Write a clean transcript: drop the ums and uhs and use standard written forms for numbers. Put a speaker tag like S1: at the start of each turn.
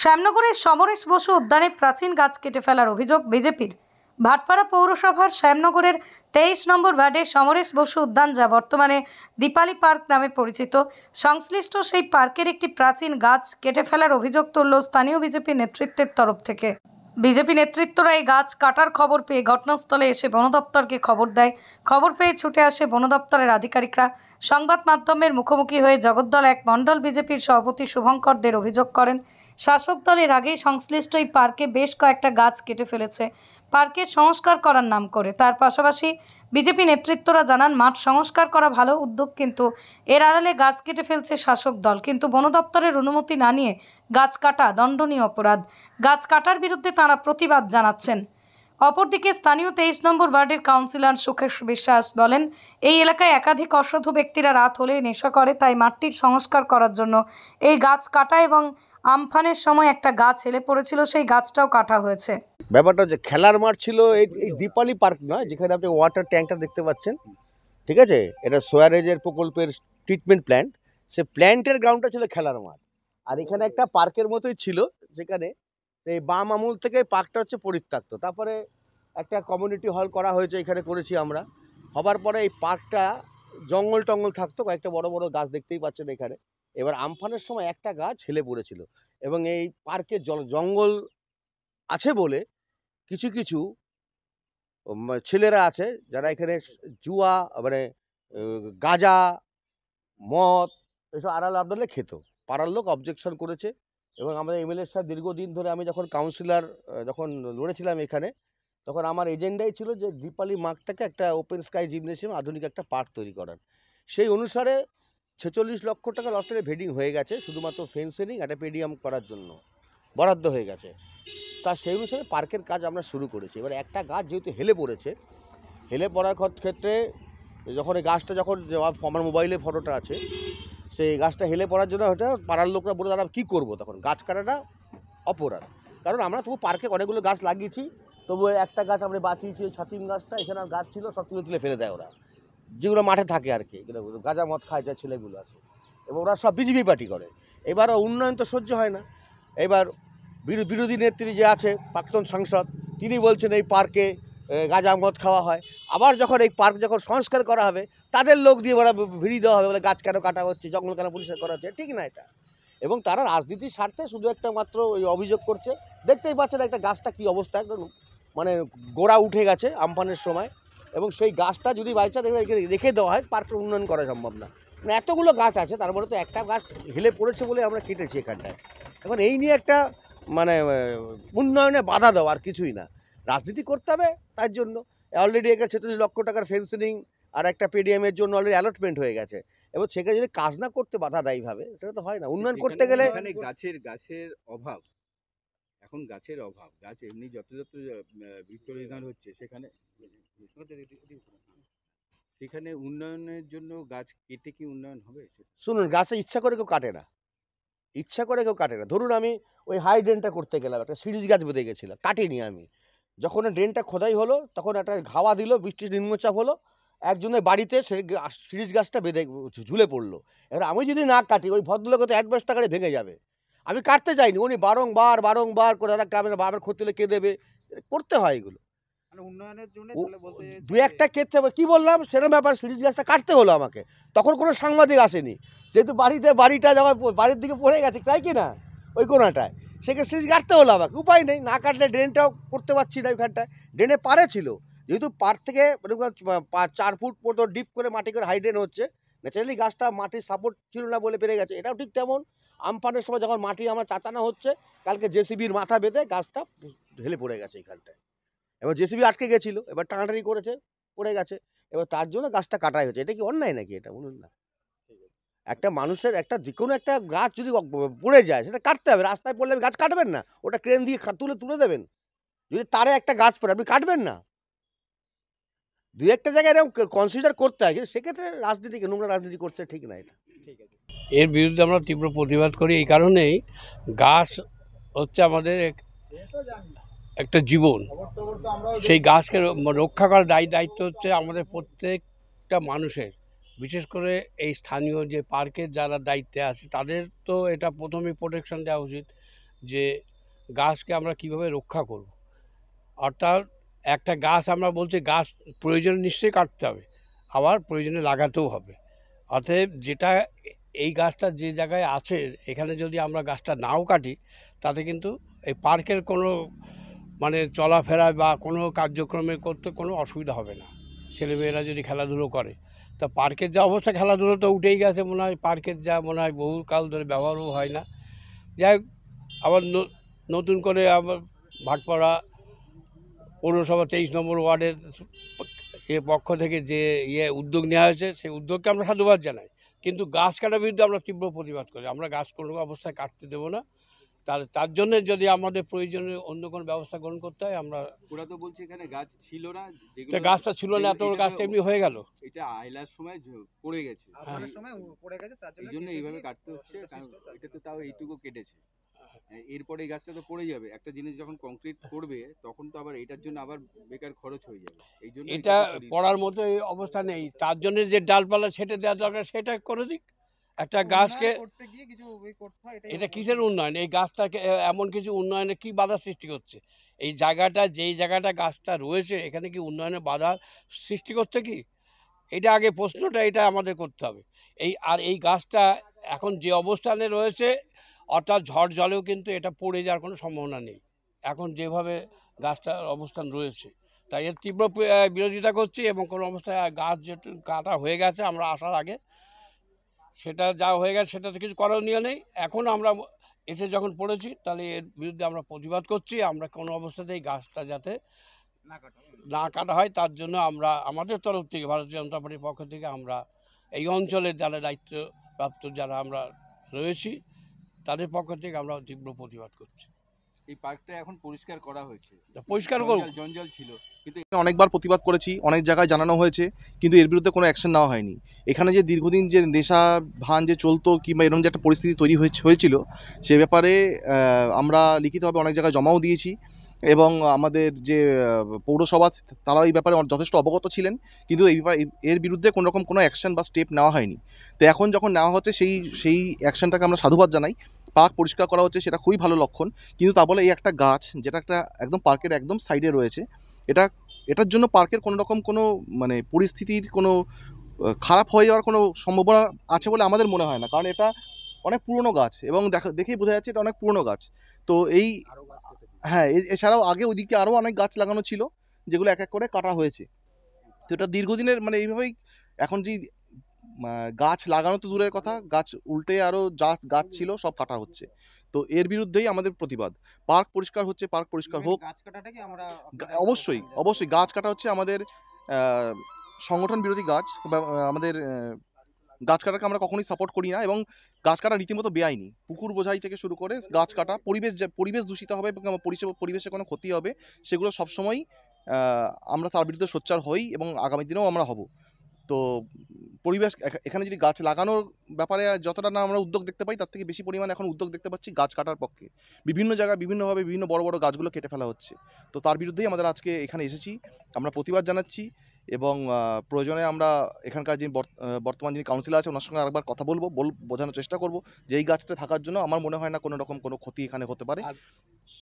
S1: শ্যামনগরের সমরেশ বসু উদ্যানে প্রাচীন গাছ কেটে ফেলার অভিযোগ বিজেপির। ভাটপাড়া পৌরসভার শ্যামনগরের 23 নম্বর ওয়ার্ডে সমরেশ বসু উদ্যান, যা বর্তমানে দীপালি পার্ক নামে পরিচিত, সংশ্লিষ্ট সেই পার্কের একটি প্রাচীন গাছ কেটে ফেলার অভিযোগ তুলল স্থানীয় বিজেপি নেতৃত্বের তরফ থেকে। বিজেপি নেতৃত্বরা এই গাছ কাটার খবর পেয়ে ঘটনাস্থলে এসে বন দপ্তরকে খবর দেয়। খবর পেয়ে ছুটে আসে বন দপ্তরের আধিকারিকরা। সংবাদ মাধ্যমের মুখোমুখি হয়ে জগদ্দল 1 মণ্ডল বিজেপির সভাপতি শুভঙ্কর দের অভিযোগ করেন, শাসক দলের আগেই সংশ্লিষ্ট এই পার্কে বেশ কয়েকটা গাছ কেটে ফেলেছে পার্কের সংস্কার করার নাম করে। তার পাশাপাশি বিজেপি নেতৃত্বরা জানান, মাঠ সংস্কার করা ভালো উদ্যোগ, কিন্তু এর আড়ালে গাছ কেটে ফেলছে শাসক দল। কিন্তু বন দপ্তরের অনুমতি না নিয়ে গাছ কাটা দণ্ডনীয় অপরাধ। গাছ কাটার বিরুদ্ধে তাঁরা প্রতিবাদ জানাচ্ছেন। অপরদিকে স্থানীয় 23 নম্বর ওয়ার্ডের কাউন্সিলর সুখেশ বিশ্বাস বলেন, এই এলাকায় একাধিক অসাধু ব্যক্তিরা রাত হলে নেশা করে, তাই মাঠটির সংস্কার করার জন্য এই গাছ কাটা এবং আমফানের সময় একটা গাছ হেলে পড়েছিল, সেই গাছটাও কাটা হয়েছে।
S2: ব্যাপারটা হচ্ছে খেলার মাঠ ছিল এই দীপালি পার্ক নয়, যেখানে আপনি ওয়াটার ট্যাঙ্কটা দেখতে পাচ্ছেন, ঠিক আছে? এটা সোয়ারেজের প্রকল্পের ট্রিটমেন্ট প্ল্যান্ট। সে প্ল্যান্টের গ্রাউন্ডটা ছিল খেলার মাঠ, আর এখানে একটা পার্কের মতোই ছিল, যেখানে এই বাম আমূল থেকে পার্কটা হচ্ছে পরিত্যক্ত। তারপরে একটা কমিউনিটি হল করা হয়েছে, এখানে করেছি আমরা। হবার পরে এই পার্কটা জঙ্গল টঙ্গল থাকতো, কয়েকটা বড় বড় গাছ দেখতেই পাচ্ছেন এখানে। এবার আমফানের সময় একটা গাছ হেলে পড়েছিল, এবং এই পার্কে জঙ্গল আছে বলে কিছু কিছু ছেলেরা আছে যারা এখানে জুয়া মানে গাঁজা মদ এসব আড়াল আবডালে খেত। পাড়ার লোক অবজেকশন করেছে, এবং আমাদের এমএলএ সাহেব দীর্ঘদিন ধরে, আমি যখন কাউন্সিলর যখন লড়েছিলাম এখানে, তখন আমার এজেন্ডাই ছিল যে দীপালি মাঠটাকে একটা ওপেন স্কাই জিমনেসিয়াম, আধুনিক একটা পার্ক তৈরি করার। সেই অনুসারে 46 লক্ষ টাকা লস্টারে ভেডিং হয়ে গেছে, শুধুমাত্র ফেন্সিং একটা পেডিয়াম করার জন্য বরাদ্দ হয়ে গেছে। তা সেই অনুসারে পার্কের কাজ আমরা শুরু করেছি। এবার একটা গাছ যেহেতু হেলে পড়েছে, হেলে পড়ার ক্ষেত্রে যখন এই গাছটা যখন আমার মোবাইলে ফটোটা আছে, সেই গাছটা হেলে পড়ার জন্য ওটা পাড়ার লোকরা বলে, তারা কী করবো, তখন গাছ কাটাটা অপরাধ। কারণ আমরা তবু পার্কে অনেকগুলো গাছ লাগিয়েছি, তবু একটা গাছ আমরা বাঁচিয়েছি, ওই ছাতিম গাছটা। এখানে আর গাছ ছিল, সব তুলে তুলে ফেলে দেয় ওরা, যেগুলো মাঠে থাকে আর কি, গাঁজা মদ খায় যা ছেলেগুলো আছে, এবং ওরা সব বিজেপি পার্টি করে। এবার উন্নয়ন তো সহ্য হয় না। এবার বিরোধী নেত্রী যে আছে, প্রাক্তন সাংসদ, তিনি বলছেন এই পার্কে গাঁজা মদ খাওয়া হয়। আবার যখন এই পার্ক যখন সংস্কার করা হবে, তাদের লোক দিয়ে ওরা ভিড়ি দেওয়া হবে, বলে গাছ কেন কাটা হচ্ছে, জঙ্গল কেন পরিষ্কার করা হচ্ছে। ঠিক না এটা। এবং তারা রাজনীতির স্বার্থে শুধু একটা মাত্র ওই অভিযোগ করছে। দেখতেই পাচ্ছেন একটা গাছটা কী অবস্থা, একদম মানে গোড়া উঠে গেছে আমফানের সময়, এবং সেই গাছটা যদি বাইচান্স রেখে দেওয়া হয়, পার্কটা উন্নয়ন করা সম্ভব না। মানে এতগুলো গাছ আছে, তার মধ্যে তো একটা গাছ হেলে পড়েছে বলে আমরা কেটেছি এখানটায়। এখন এই নিয়ে একটা মানে উন্নয়নে বাধা দেওয়া, আর কিছুই না। রাজনীতি করতে হবে তার জন্য। অলরেডি এখানে 46 লক্ষ টাকার ফেন্সিং আর একটা পেডিয়ামের জন্য অলরেডি অ্যালটমেন্ট হয়ে গেছে, এবং সেখানে যদি কাজ না করতে বাধা দেয় ভাবে, সেটা তো হয় না। উন্নয়ন করতে গেলে
S3: এখানে গাছের অভাব, এখন গাছের অভাব। গাছ এমনি যত বিপরিধান হচ্ছে, সেখানে উন্নয়নের জন্য গাছ কেটে কি উন্নয়ন হবে?
S2: শুনুন, গাছে ইচ্ছা করে কেউ কাটে না, ইচ্ছা করে কেউ কাটে না। ধরুন আমি ওই হাই ড্রেনটা করতে গেলাম, একটা সিরিজ গাছ বেঁধে গেছিল, কাটিনি আমি। যখন ড্রেনটা খোদাই হলো, তখন একটা হাওয়া দিল, বৃষ্টির নিম্নচাপ হলো, একজনের বাড়িতে সেই সিরিজ গাছটা বেঁধে ঝুলে পড়লো। এবার আমি যদি না কাটি, ওই ভদ্রলোক তো অ্যাডভান্স টাকারে ভেঙে যাবে। আমি কাটতে চাইনি, উনি বারংবার বারংবার করে, দাদা কামে বাবার ক্ষতি হলে কে দেবে, করতে হয় এগুলো
S3: উন্নয়নের জন্য।
S2: দু একটা ক্ষেত্রে কি বললাম সেরকম ব্যাপার, সিরিজ গাছটা কাটতে হলো আমাকে। তখন কোনো সাংবাদিক আসেনি, যেহেতু বাড়িটা যখন বাড়ির দিকে পড়ে গেছে, তাই কি না, ওই কোনাটায়, সেখানে সিরিজ কাটতে হলো আমাকে। উপায় নেই, না কাটলে ড্রেনটাও করতে পারছি না ওইখানটায়। ড্রেনে পারে ছিল, যেহেতু পার থেকে 4 ফুট মতো ডিপ করে মাটি করে হাই ড্রেন হচ্ছে, ন্যাচারালি গাছটা মাটির সাপোর্ট ছিল না বলে পেরে গেছে। এটাও ঠিক তেমন, আমফানের সময় যখন মাটি আমার চাচানো হচ্ছে, কালকে জেসিবির মাথা বেঁধে গাছটা ঢেলে পড়ে গেছে এইখানটায়, এবার জেসিবি আটকে গেছিলো, এবার টানাটানি করেছে, পড়ে গেছে। এবার তার জন্য গাছটা কাটাই হচ্ছে। এটা কি অন্যায় নাকি? এটা বলুন না। একটা মানুষের একটা যে কোনো একটা গাছ যদি পড়ে যায়, সেটা কাটতে হবে। রাস্তায় পড়লে গাছ কাটবেন না, ওটা ক্রেন দিয়ে তুলে দেবেন। যদি তারে একটা গাছ পড়ে, আপনি কাটবেন না। দু একটা জায়গায় এরকম কনসিডার করতে হয়, কিন্তু সেক্ষেত্রে রাজনীতিকে নোংরা রাজনীতি করছে, ঠিক না এটা।
S4: এর বিরুদ্ধে আমরা তীব্র প্রতিবাদ করি। এই কারণেই, গাছ হচ্ছে আমাদের একটা জীবন। সেই গাছকে রক্ষা করার দায়িত্ব হচ্ছে আমাদের প্রত্যেকটা মানুষের। বিশেষ করে এই স্থানীয় যে পার্কের যারা দায়িত্বে আছে, তাদের তো এটা প্রথমেই প্রোটেকশন দেওয়া উচিত। যে গাছকে আমরা কিভাবে রক্ষা করব। অর্থাৎ একটা গাছ আমরা বলছি গাছ প্রয়োজনে নিশ্চয়ই কাটতে হবে, আবার প্রয়োজনে লাগাতেও হবে। অতএব যেটা এই গাছটা যে জায়গায় আছে এখানে যদি আমরা গাছটা নাও কাটি তাতে কিন্তু এই পার্কের কোনো মানে চলাফেরা বা কোনো কার্যক্রমে করতে কোনো অসুবিধা হবে না। ছেলেমেয়েরা যদি খেলাধুলো করে, তা পার্কের যা অবস্থা খেলাধুলো তো উঠেই গেছে, মনে হয় পার্কের যা মনে হয় বহুকাল ধরে ব্যবহারও হয় না। যাই হোক, আবার নতুন করে আবার ভাটপাড়া পৌরসভা 23 নম্বর ওয়ার্ডের পক্ষ থেকে যে উদ্যোগ নেওয়া হয়েছে সেই উদ্যোগকে আমরা সাধুবাদ জানাই, কিন্তু গাছ কাটার বিরুদ্ধে আমরা তীব্র প্রতিবাদ করি। আমরা গাছ কোনো অবস্থায় কাটতে দেবো না। তার জন্য যদি আমাদের প্রয়োজনীয় অন্য কোনো ব্যবস্থা গ্রহণ করতে হয় আমরা।
S3: ওরা তো বলছে এখানে গাছ ছিল না,
S4: তা গাছটা ছিল না, এত বড় গাছটা এমনি হয়ে গেল।
S3: এটা আইলার সময় পড়ে গেছে,
S5: আবহাওয়ার সময় পড়ে গেছে, তার
S3: এই জন্য এইভাবে কাটতে হচ্ছে। কারণ এটা তো তাও এইটুকু কেটেছে, এরপরে এই গাছটা তো পড়ে যাবে। একটা জিনিস যখন কংক্রিট করবে তখন তো আবার এটার জন্য আবার বেকার খরচ হয়ে যাবে। এই জন্য
S4: এটা পড়ার মতো এই অবস্থা নেই, তার জন্য যে ডালপালা ছেটে দেওয়া দরকার সেটা করে দিক। একটা গাছকে
S5: করতে গিয়ে কিছু করতে হয়,
S4: এটা কিসের উন্নয়ন? এই গাছটাকে এমন কিছু উন্নয়নে কি বাধা সৃষ্টি করছে? এই জায়গাটা যেই জায়গাটা গাছটা রয়েছে এখানে কি উন্নয়নে বাধা সৃষ্টি করছে কি? এটা আগে প্রশ্নটা এটা আমাদের করতে হবে। এই গাছটা এখন যে অবস্থানে রয়েছে, অর্থাৎ ঝড় জলেও কিন্তু এটা পড়ে যাওয়ার কোনো সম্ভাবনা নেই এখন যেভাবে গাছটার অবস্থান রয়েছে। তাই এর তীব্র বিরোধিতা করছি, এবং কোনো অবস্থায় গাছ যেহেতু কাটা হয়ে গেছে আমরা আসার আগে, সেটা যা হয়ে গেছে সেটাতে কিছু করণীয় নেই। এখন আমরা এসে যখন পড়েছি তাহলে এর বিরুদ্ধে আমরা প্রতিবাদ করছি। আমরা কোনো অবস্থাতেই গাছটা যাতে না কাটা হয় তার জন্য আমরা আমাদের তরফ থেকে ভারতীয় জনতা পার্টির পক্ষ থেকে আমরা এই অঞ্চলের যারা দায়িত্বপ্রাপ্ত যারা আমরা রয়েছি তাদের পক্ষ থেকে আমরা তীব্র প্রতিবাদ করছি।
S3: এই পার্কটা এখন পরিষ্কার করা হয়েছে,
S4: পরিষ্কার করব।
S3: জঞ্জাল ছিল, কিন্তু
S6: অনেকবার প্রতিবাদ করেছি, অনেক জায়গায় জানানো হয়েছে, কিন্তু এর বিরুদ্ধে কোনো অ্যাকশন নেওয়া হয়নি। এখানে যে দীর্ঘদিন যে নেশা ভান যে চলতো কিংবা এরকম যে একটা পরিস্থিতি তৈরি হয়েছিল সে ব্যাপারে আমরা লিখিতভাবে অনেক জায়গায় জমাও দিয়েছি, এবং আমাদের যে পৌরসভা তারা এই ব্যাপারে যথেষ্ট অবগত ছিলেন, কিন্তু এর বিরুদ্ধে কোনো রকম কোনো অ্যাকশন বা স্টেপ নেওয়া হয়নি। তো এখন যখন নেওয়া হচ্ছে সেই অ্যাকশনটাকে আমরা সাধুবাদ জানাই। পার্ক পরিষ্কার করা হচ্ছে, সেটা খুবই ভালো লক্ষণ, কিন্তু তা বলে এই একটা গাছ যেটা একটা একদম পার্কের একদম সাইডে রয়েছে, এটার জন্য পার্কের কোনো রকম কোনো মানে পরিস্থিতির কোনো খারাপ হয়ে যাওয়ার কোনো সম্ভাবনা আছে বলে আমাদের মনে হয় না, কারণ এটা অনেক পুরনো গাছ এবং দেখেই বোঝা যাচ্ছে এটা অনেক পুরনো গাছ। তো হ্যাঁ, এছাড়াও আগে ওইদিকে আরও অনেক গাছ লাগানো ছিল যেগুলো এক এক করে কাটা হয়েছে। তো এটা দীর্ঘদিনের মানে এইভাবেই এখন যে গাছ লাগানো তো দূরের কথা, গাছ উল্টে আরও যা গাছ ছিল সব কাটা হচ্ছে। তো এর বিরুদ্ধেই আমাদের প্রতিবাদ। পার্ক পরিষ্কার হচ্ছে, পার্ক পরিষ্কার হোক।
S5: গাছ কাটাটা কি আমরা
S6: অবশ্যই গাছ কাটা হচ্ছে আমাদের সংগঠন বিরোধী গাছ বা আমাদের গাছ কাটাকে আমরা কখনোই সাপোর্ট করি না, এবং গাছ কাটা রীতিমতো বেআইনি। পুকুর বোঝাই থেকে শুরু করে গাছ কাটা, পরিবেশ দূষিত হবে এবং পরিবেশের কোনো ক্ষতি হবে, সেগুলো সবসময়ই আমরা তার বিরুদ্ধে সোচ্চার হই এবং আগামী দিনেও আমরা হব। তো পরিবেশ এখানে যদি গাছ লাগানোর ব্যাপারে যতটা না আমরা উদ্যোগ দেখতে পাই তার থেকে বেশি পরিমাণে এখন উদ্যোগ দেখতে পাচ্ছি গাছ কাটার পক্ষে। বিভিন্ন জায়গায় বিভিন্নভাবে বিভিন্ন বড় বড় গাছগুলো কেটে ফেলা হচ্ছে। তো তার বিরুদ্ধেই আমাদের আজকে এখানে এসেছি, আমরা প্রতিবাদ জানাচ্ছি, এবং প্রয়োজনে আমরা এখানকার যিনি বর্তমান যিনি কাউন্সিলর আছে ওনার সঙ্গে আরেকবার কথা বলবো, বোঝানোর চেষ্টা করব যে এই গাছটা থাকার জন্য আমার মনে হয় না কোনো রকম কোনো ক্ষতি এখানে হতে পারে।